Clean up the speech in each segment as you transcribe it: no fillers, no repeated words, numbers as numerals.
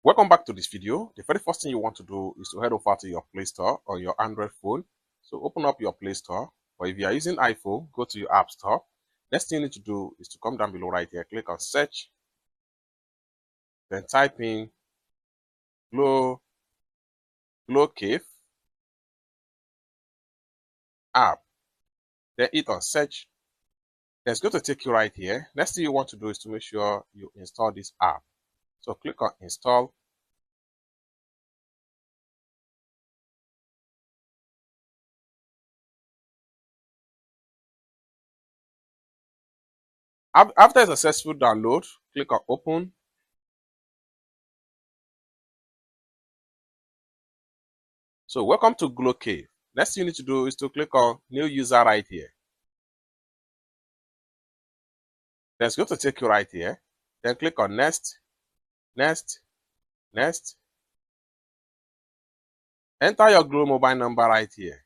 Welcome back to this video. The very first thing you want to do is to head over to your Play Store on your Android phone. So open up your Play Store, or if you are using iPhone, go to your App Store. Next thing you need to do is to come down below right here, click on search, then type in Glo Café App, then hit on search. Then it's going to take you right here. Next thing you want to do is to make sure you install this app. So click on install. After a successful download, click on open. So welcome to Glo Café. Next thing you need to do is to click on new user right here. Then it's going to take you right here. Then click on next, next, next. Enter your Glo mobile number right here.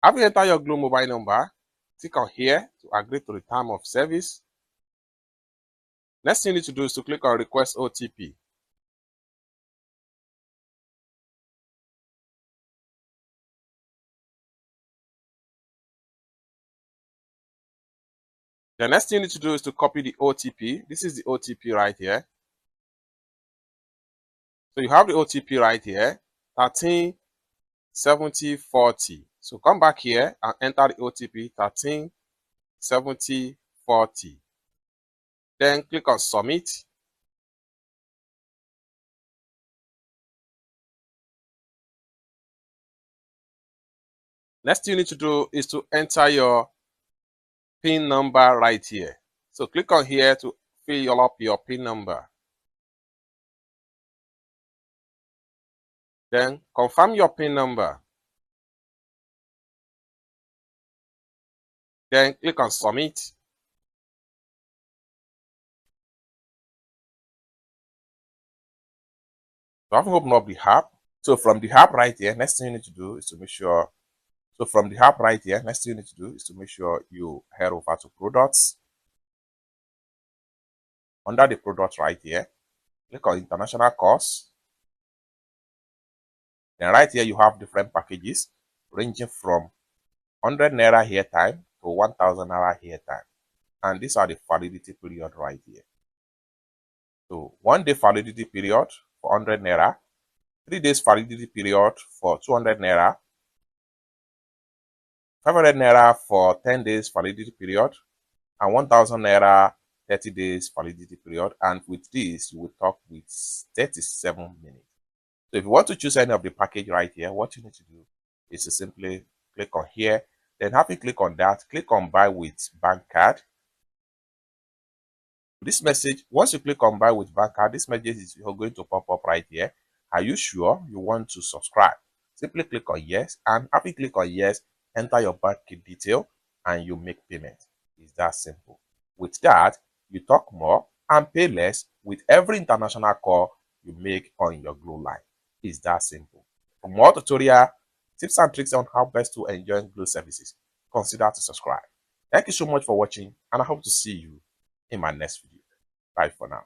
After you enter your Glo mobile number, click on here to agree to the term of service. Next thing you need to do is to click on request OTP. The next thing you need to do is to copy the OTP. This is the OTP right here. So you have the OTP right here, 137040. So come back here and enter the OTP 137040. Then click on submit. Next thing you need to do is to enter your PIN number right here. So click on here to fill up your PIN number. Then confirm your PIN number. Then click on submit. So I've opened up the app. So from the app right here, next thing you need to do is to make sure. So from the app right here, next thing you need to do is to make sure you head over to products. Under the product right here, click on international calls. Then right here you have different packages ranging from 100 naira airtime to 1000 naira airtime. And these are the validity period right here. So 1 day validity period for 100 naira, 3 days validity period for 200 naira, 500 naira for 10 days validity period, and 1000 naira 30 days validity period. And with this, you will talk with 37 minutes. So if you want to choose any of the package right here, what you need to do is to simply click on here. Then after you click on that, click on buy with bank card. This message, once you click on buy with bank card, this message is going to pop up right here. Are you sure you want to subscribe? Simply click on yes, and after you click on yes, enter your bank detail and you make payment. It's that simple. With that, you talk more and pay less with every international call you make on your Glo line. It's that simple. For more tutorial tips and tricks on how best to enjoy Glo services, consider to subscribe. Thank you so much for watching, and I hope to see you in my next video. Bye for now.